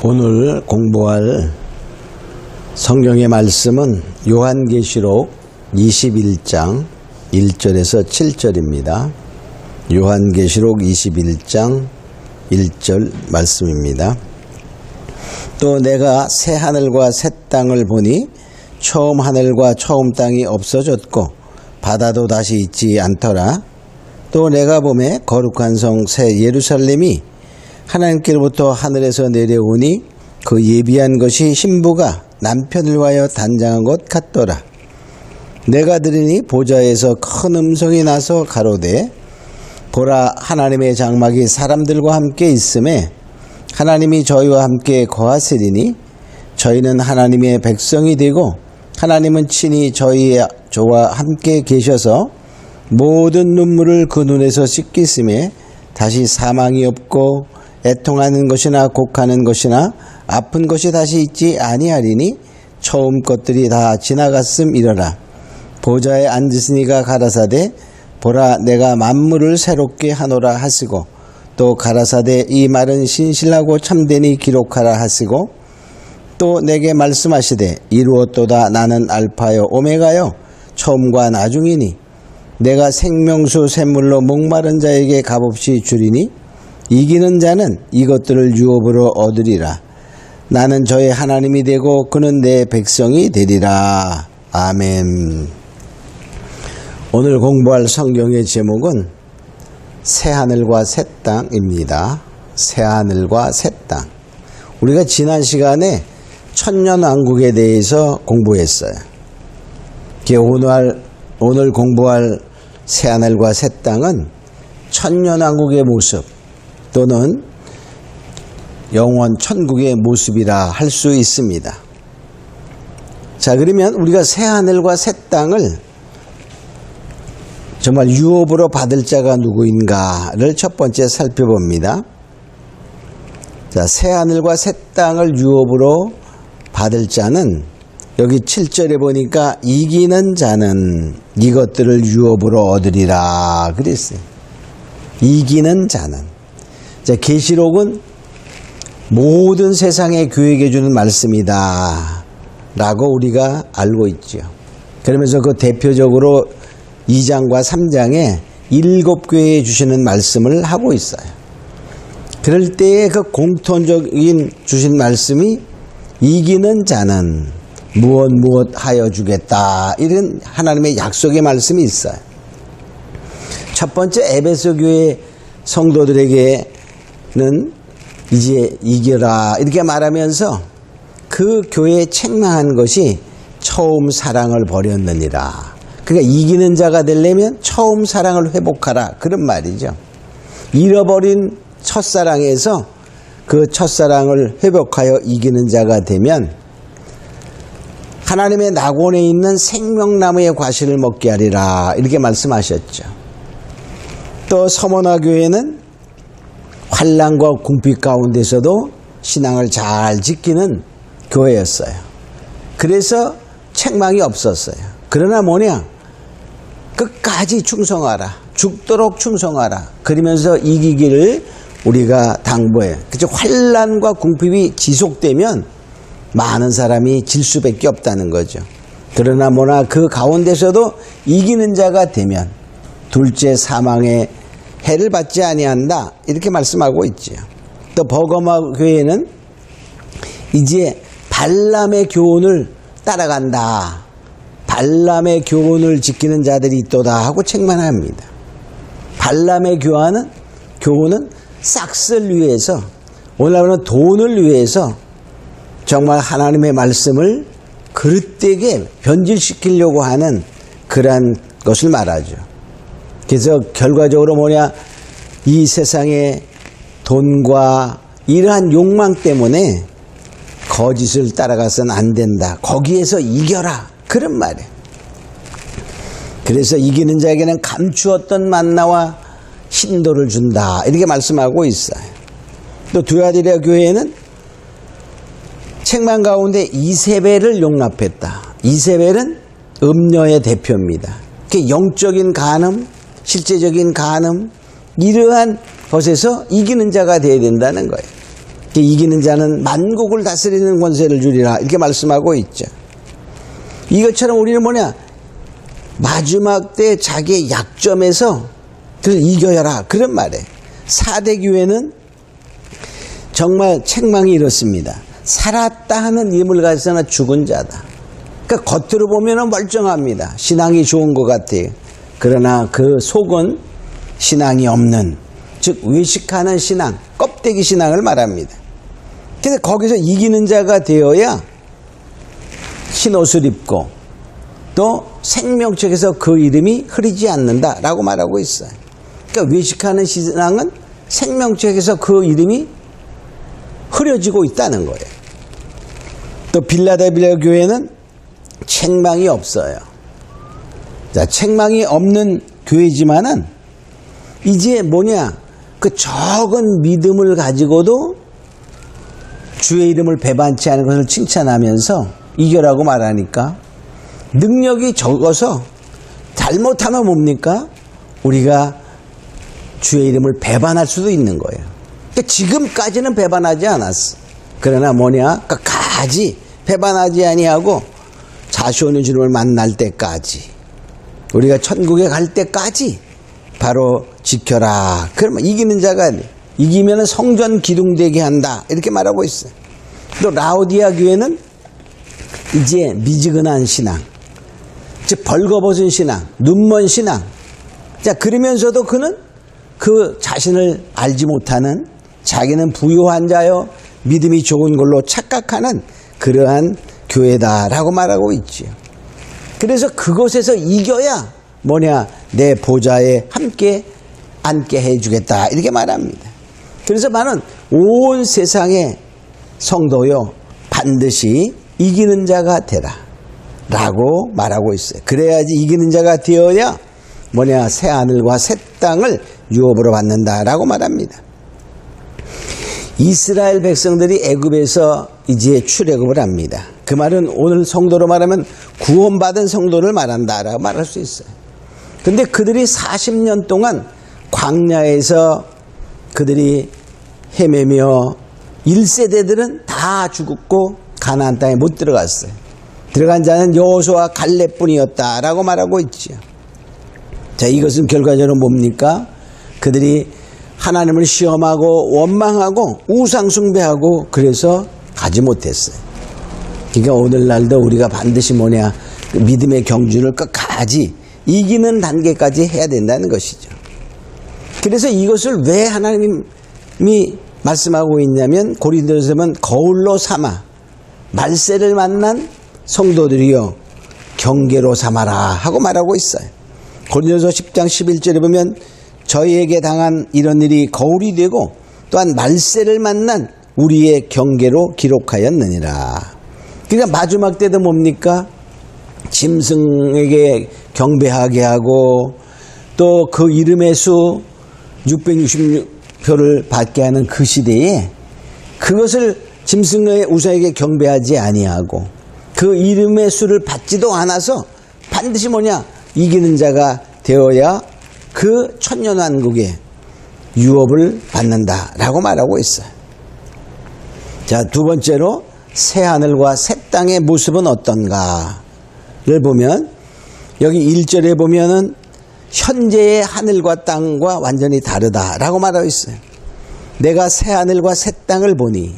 오늘 공부할 성경의 말씀은 요한계시록 21장 1절에서 7절입니다. 요한계시록 21장 1절 말씀입니다. 또 내가 새 하늘과 새 땅을 보니 처음 하늘과 처음 땅이 없어졌고 바다도 다시 있지 않더라. 또 내가 보매 거룩한 성 새 예루살렘이 하나님께로부터 하늘에서 내려오니 그 예비한 것이 신부가 남편을 위하여 단장한 것 같더라. 내가 들으니 보좌에서 큰 음성이 나서 가로되 보라, 하나님의 장막이 사람들과 함께 있음에 하나님이 저희와 함께 거하시리니 저희는 하나님의 백성이 되고 하나님은 친히 저와 함께 계셔서 모든 눈물을 그 눈에서 씻기심에 다시 사망이 없고 애통하는 것이나 곡하는 것이나 아픈 것이 다시 있지 아니하리니 처음 것들이 다 지나갔음이러라. 보좌에 앉으시니가 가라사대 보라, 내가 만물을 새롭게 하노라 하시고 또 가라사대 이 말은 신실하고 참되니 기록하라 하시고 또 내게 말씀하시되 이루었도다. 나는 알파요 오메가요 처음과 나중이니 내가 생명수 샘물로 목마른 자에게 값없이 주리니 이기는 자는 이것들을 유업으로 얻으리라. 나는 저의 하나님이 되고 그는 내 백성이 되리라. 아멘. 오늘 공부할 성경의 제목은 새하늘과 새 땅입니다. 새하늘과 새 땅. 우리가 지난 시간에 천년왕국에 대해서 공부했어요. 오늘 공부할 새하늘과 새 땅은 천년왕국의 모습 또는 영원 천국의 모습이라 할 수 있습니다. 자, 그러면 우리가 새하늘과 새 땅을 정말 유업으로 받을 자가 누구인가를 첫 번째 살펴봅니다. 자, 새하늘과 새 땅을 유업으로 받을 자는 여기 7절에 보니까 이기는 자는 이것들을 유업으로 얻으리라 그랬어요. 이기는 자는. 자, 계시록은 모든 세상의 교회에게 주는 말씀이다 라고 우리가 알고 있죠. 그러면서 그 대표적으로 2장과 3장에 7교회에 주시는 말씀을 하고 있어요. 그럴 때에 그 공통적인 주신 말씀이 이기는 자는 무엇 하여 주겠다, 이런 하나님의 약속의 말씀이 있어요. 첫 번째 에베소 교회 성도들에게는 이제 이겨라 이렇게 말하면서 그 교회에 책망한 것이 처음 사랑을 버렸느니라. 그러니까 이기는 자가 되려면 처음 사랑을 회복하라 그런 말이죠. 잃어버린 첫사랑에서 그 첫사랑을 회복하여 이기는 자가 되면 하나님의 낙원에 있는 생명나무의 과실을 먹게 하리라 이렇게 말씀하셨죠. 또 서머나 교회는 환난과 궁핍 가운데서도 신앙을 잘 지키는 교회였어요. 그래서 책망이 없었어요. 그러나 뭐냐? 끝까지 충성하라. 죽도록 충성하라. 그러면서 이기기를 우리가 당부해요. 그죠? 환난과 궁핍이 지속되면 많은 사람이 질 수밖에 없다는 거죠. 그러나 뭐나 그 가운데서도 이기는 자가 되면 둘째 사망의 해를 받지 아니한다 이렇게 말씀하고 있죠. 또 버가모 교회는 이제 발람의 교훈을 따라간다. 발람의 교훈을 지키는 자들이 있도다 하고 책망합니다. 발람의 교훈은 싹스를 위해서, 오늘날은 돈을 위해서 정말 하나님의 말씀을 그릇되게 변질시키려고 하는 그러한 것을 말하죠. 그래서 결과적으로 뭐냐, 이 세상의 돈과 이러한 욕망 때문에 거짓을 따라가서는 안 된다. 거기에서 이겨라. 그런 말이에요. 그래서 이기는 자에게는 감추었던 만나와 신도를 준다. 이렇게 말씀하고 있어요. 또 두아디라 교회는 책망 가운데 이세벨을 용납했다. 이세벨은 음녀의 대표입니다. 영적인 간음, 실제적인 간음, 이러한 것에서 이기는 자가 되어야 된다는 거예요. 이기는 자는 만국을 다스리는 권세를 주리라 이렇게 말씀하고 있죠. 이것처럼 우리는 마지막 때 자기의 약점에서 이겨야라 그런 말이에요. 4대 교회는 정말 책망이 이렇습니다. 살았다 하는 힘을 가지서는 죽은 자다. 그러니까 겉으로 보면 멀쩡합니다. 신앙이 좋은 것 같아요. 그러나 그 속은 신앙이 없는, 즉 외식하는 신앙, 껍데기 신앙을 말합니다. 그래서 거기서 이기는 자가 되어야 흰옷을 입고 또 생명책에서 그 이름이 흐리지 않는다라고 말하고 있어요. 그러니까 외식하는 신앙은 생명책에서 그 이름이 흐려지고 있다는 거예요. 또 빌라델비아 교회는 책망이 없어요. 자, 책망이 없는 교회지만은 이제 그 적은 믿음을 가지고도 주의 이름을 배반치 않은 것을 칭찬하면서 이겨라고 말하니까 능력이 적어서 잘못하면 뭡니까? 우리가 주의 이름을 배반할 수도 있는 거예요. 그러니까 지금까지는 배반하지 않았어. 그러나 끝까지 배반하지 아니하고 자손의 주님을 만날 때까지, 우리가 천국에 갈 때까지 바로 지켜라. 그러면 이기는 자가 이기면 성전 기둥되게 한다 이렇게 말하고 있어요. 또 라오디아 교회는 이제 미지근한 신앙, 즉 벌거벗은 신앙, 눈먼 신앙. 자, 그러면서도 그는 그 자신을 알지 못하는, 자기는 부유한 자요 믿음이 좋은 걸로 착각하는 그러한 교회다라고 말하고 있지요. 그래서 그곳에서 이겨야 내 보좌에 함께 앉게 해주겠다 이렇게 말합니다. 그래서 나는 온 세상의 성도요 반드시 이기는 자가 되라 라고 말하고 있어요. 그래야지 이기는 자가 되어야 새 하늘과 새 땅을 유업으로 받는다라고 말합니다. 이스라엘 백성들이 애굽에서 이제 출애굽을 합니다. 그 말은 오늘 성도로 말하면 구원받은 성도를 말한다라고 말할 수 있어요. 근데 그들이 40년 동안 광야에서 그들이 헤매며 1세대들은 다 죽었고 가나안 땅에 못 들어갔어요. 들어간 자는 여호수아와 갈렙뿐이었다라고 말하고 있죠. 자, 이것은 결과적으로 뭡니까? 그들이 하나님을 시험하고 원망하고 우상 숭배하고 그래서 가지 못했어요. 그러니까 오늘날도 우리가 반드시 믿음의 경주를 끝까지 이기는 단계까지 해야 된다는 것이죠. 그래서 이것을 왜 하나님이 말씀하고 있냐면 고린도전서 보면 거울로 삼아 말세를 만난 성도들이여 경계로 삼아라 하고 말하고 있어요. 고린도전서 10장 11절에 보면 저희에게 당한 이런 일이 거울이 되고 또한 말세를 만난 우리의 경계로 기록하였느니라. 그러니까 마지막 때도 뭡니까? 짐승에게 경배하게 하고 또 그 이름의 수 666표를 받게 하는 그 시대에 그것을 짐승의 우상에게 경배하지 아니하고 그 이름의 수를 받지도 않아서 반드시 이기는 자가 되어야 그 천년왕국의 유업을 받는다라고 말하고 있어요. 자, 두 번째로 새 하늘과 새 땅의 모습은 어떤가를 보면 여기 1절에 보면은 현재의 하늘과 땅과 완전히 다르다라고 말하고 있어요. 내가 새 하늘과 새 땅을 보니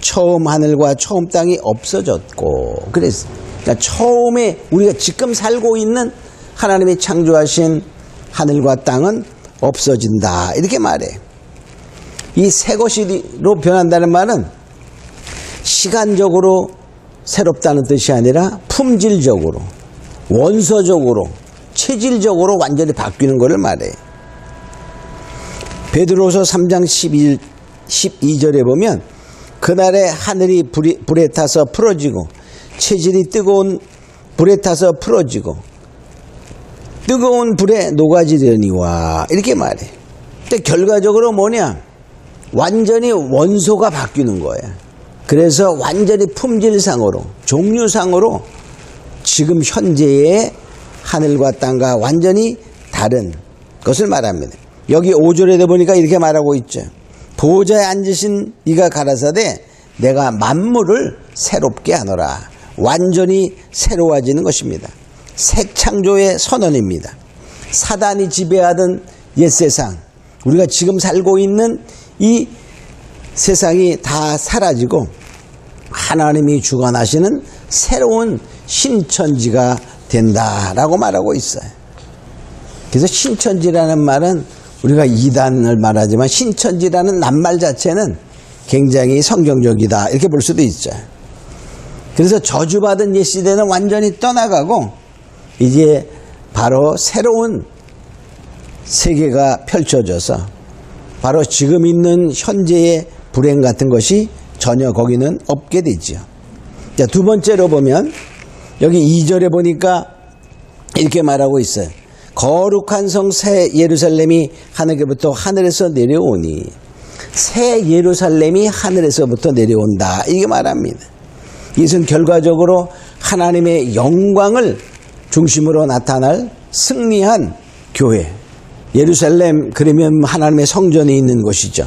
처음 하늘과 처음 땅이 없어졌고 그랬어요. 그러니까 처음에 우리가 지금 살고 있는 하나님이 창조하신 하늘과 땅은 없어진다 이렇게 말해요. 이 새 것이로 변한다는 말은 시간적으로 새롭다는 뜻이 아니라 품질적으로, 원서적으로, 체질적으로 완전히 바뀌는 것을 말해요. 베드로서 3장 12절에 보면 그날에 하늘이 불에 타서 풀어지고 체질이 뜨거운 불에 타서 풀어지고 뜨거운 불에 녹아지려니와 이렇게 말해요. 근데 결과적으로 완전히 원소가 바뀌는 거예요. 그래서 완전히 품질상으로 종류상으로 지금 현재의 하늘과 땅과 완전히 다른 것을 말합니다. 여기 5절에 보니까 이렇게 말하고 있죠. 보좌에 앉으신 이가 가라사대 내가 만물을 새롭게 하노라. 완전히 새로워지는 것입니다. 새 창조의 선언입니다. 사단이 지배하던 옛 세상, 우리가 지금 살고 있는 이 세상이 다 사라지고 하나님이 주관하시는 새로운 신천지가 된다라고 말하고 있어요. 그래서 신천지라는 말은 우리가 이단을 말하지만 신천지라는 낱말 자체는 굉장히 성경적이다 이렇게 볼 수도 있죠. 그래서 저주받은 옛 시대는 완전히 떠나가고 이제 바로 새로운 세계가 펼쳐져서 바로 지금 있는 현재의 불행 같은 것이 전혀 거기는 없게 되죠. 자, 두 번째로 보면 여기 2절에 보니까 이렇게 말하고 있어요. 거룩한 성 새 예루살렘이 하늘로부터 하늘에서 내려오니. 새 예루살렘이 하늘에서부터 내려온다 이게 말합니다. 이것은 결과적으로 하나님의 영광을 중심으로 나타날 승리한 교회. 예루살렘 그러면 하나님의 성전이 있는 곳이죠.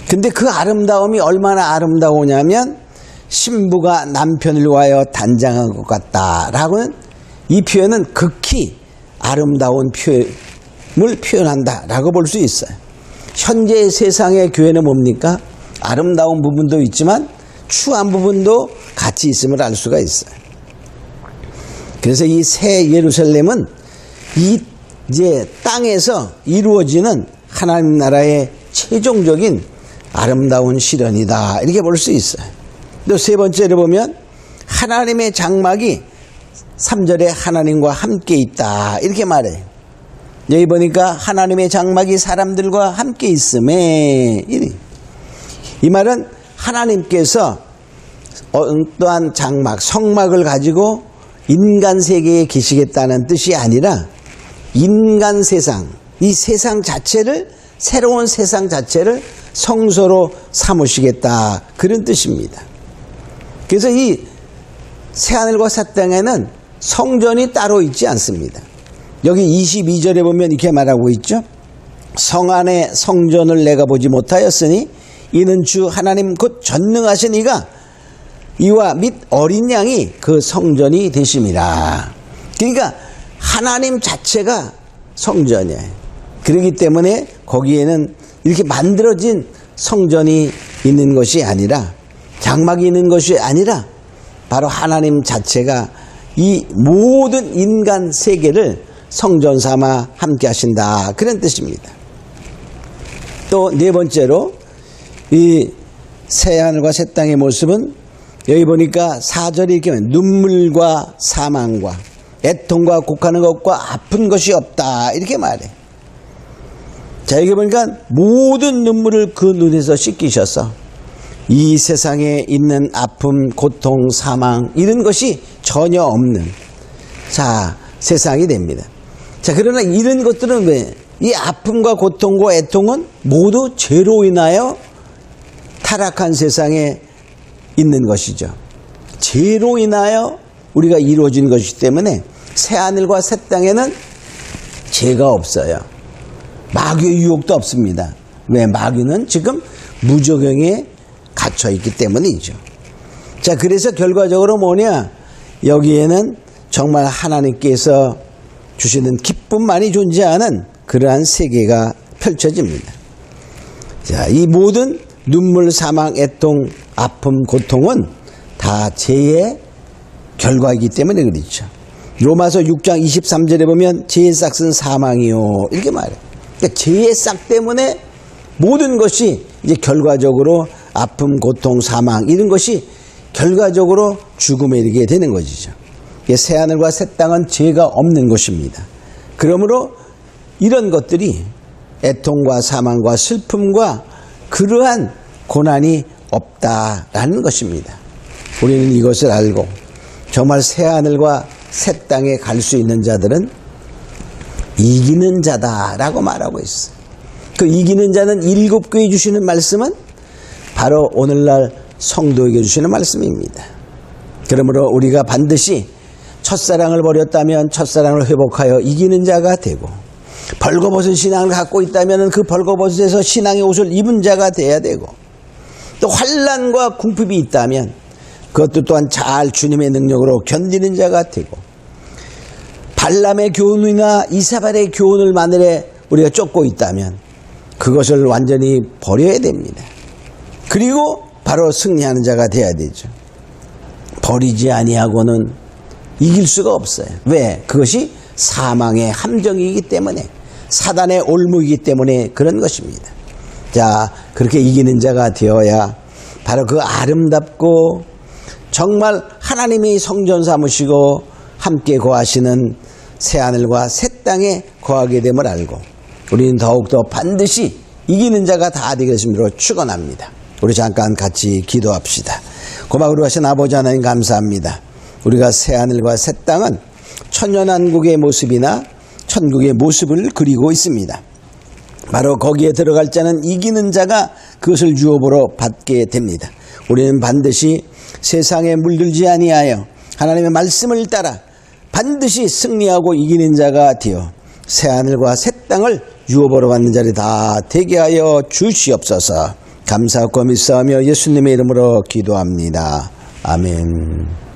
근데 그 아름다움이 얼마나 아름다우냐면 신부가 남편을 위하여 단장한 것 같다라고는 이 표현은 극히 아름다운 표현을 표현한다라고 볼 수 있어요. 현재 세상의 교회는 뭡니까? 아름다운 부분도 있지만 추한 부분도 같이 있음을 알 수가 있어요. 그래서 이 새 예루살렘은 이 이제 땅에서 이루어지는 하나님 나라의 최종적인 아름다운 실현이다 이렇게 볼 수 있어요. 또 세 번째로 보면 하나님의 장막이 3절에 하나님과 함께 있다 이렇게 말해요. 여기 보니까 하나님의 장막이 사람들과 함께 있음에 이 말은 하나님께서 어떠한 장막, 성막을 가지고 인간 세계에 계시겠다는 뜻이 아니라 인간 세상, 이 세상 자체를 새로운 세상 자체를 성소로 삼으시겠다 그런 뜻입니다. 그래서 이 새하늘과 새 땅에는 성전이 따로 있지 않습니다. 여기 22절에 보면 이렇게 말하고 있죠. 성 안에 성전을 내가 보지 못하였으니 이는 주 하나님 곧 전능하신 이가 이와 및 어린 양이 그 성전이 되심이라. 그러니까 하나님 자체가 성전이에요. 그렇기 때문에 거기에는 이렇게 만들어진 성전이 있는 것이 아니라 장막이 있는 것이 아니라 바로 하나님 자체가 이 모든 인간 세계를 성전 삼아 함께 하신다 그런 뜻입니다. 또 네 번째로 이 새하늘과 새 땅의 모습은 여기 보니까 4절에 이렇게 눈물과 사망과 애통과 곡하는 것과 아픈 것이 없다 이렇게 말해. 자, 여기 보니까 모든 눈물을 그 눈에서 씻기셔서 이 세상에 있는 아픔, 고통, 사망 이런 것이 전혀 없는 세상이 됩니다. 자, 그러나 이런 것들은 왜? 이 아픔과 고통과 애통은 모두 죄로 인하여 타락한 세상에 있는 것이죠. 죄로 인하여 우리가 이루어진 것이기 때문에 새하늘과 새 땅에는 죄가 없어요. 마귀의 유혹도 없습니다. 왜? 마귀는 지금 무저경에 갇혀 있기 때문이죠. 자, 그래서 결과적으로 뭐냐? 여기에는 정말 하나님께서 주시는 기쁨만이 존재하는 그러한 세계가 펼쳐집니다. 자, 이 모든 눈물, 사망, 애통, 아픔, 고통은 다 죄의 결과이기 때문에 그렇죠. 로마서 6장 23절에 보면 죄의 싹은 사망이요 이렇게 말해요. 그러니까 죄의 싹 때문에 모든 것이 이제 결과적으로 아픔, 고통, 사망 이런 것이 결과적으로 죽음에 이르게 되는 것이죠. 새하늘과 새 땅은 죄가 없는 것입니다. 그러므로 이런 것들이 애통과 사망과 슬픔과 그러한 고난이 없다라는 것입니다. 우리는 이것을 알고 정말 새하늘과 새 땅에 갈 수 있는 자들은 이기는 자다라고 말하고 있어요. 그 이기는 자는 일곱 교회 주시는 말씀은 바로 오늘날 성도에게 주시는 말씀입니다. 그러므로 우리가 반드시 첫사랑을 버렸다면 첫사랑을 회복하여 이기는 자가 되고 벌거벗은 신앙을 갖고 있다면 그 벌거벗에서 신앙의 옷을 입은 자가 돼야 되고, 또 환난과 궁핍이 있다면 그것도 또한 잘 주님의 능력으로 견디는 자가 되고, 발람의 교훈이나 이사발의 교훈을 만일에 우리가 쫓고 있다면 그것을 완전히 버려야 됩니다. 그리고 바로 승리하는 자가 돼야 되죠. 버리지 아니하고는 이길 수가 없어요. 왜? 그것이 사망의 함정이기 때문에, 사단의 올무이기 때문에 그런 것입니다. 자, 그렇게 이기는 자가 되어야 바로 그 아름답고 정말 하나님이 성전 삼으시고 함께 거하시는 새하늘과 새 땅에 거하게 됨을 알고 우리는 더욱더 반드시 이기는 자가 다 되겠음으로 축원합니다. 우리 잠깐 같이 기도합시다. 고마우로 하신 아버지 하나님 감사합니다. 우리가 새하늘과 새 땅은 천년왕국의 모습이나 천국의 모습을 그리고 있습니다. 바로 거기에 들어갈 자는 이기는 자가 그것을 유업으로 받게 됩니다. 우리는 반드시 세상에 물들지 아니하여 하나님의 말씀을 따라 반드시 승리하고 이기는 자가 되어 새하늘과 새 땅을 유업으로 받는 자리 다 되게 하여 주시옵소서. 감사하고 믿사오며 예수님의 이름으로 기도합니다. 아멘.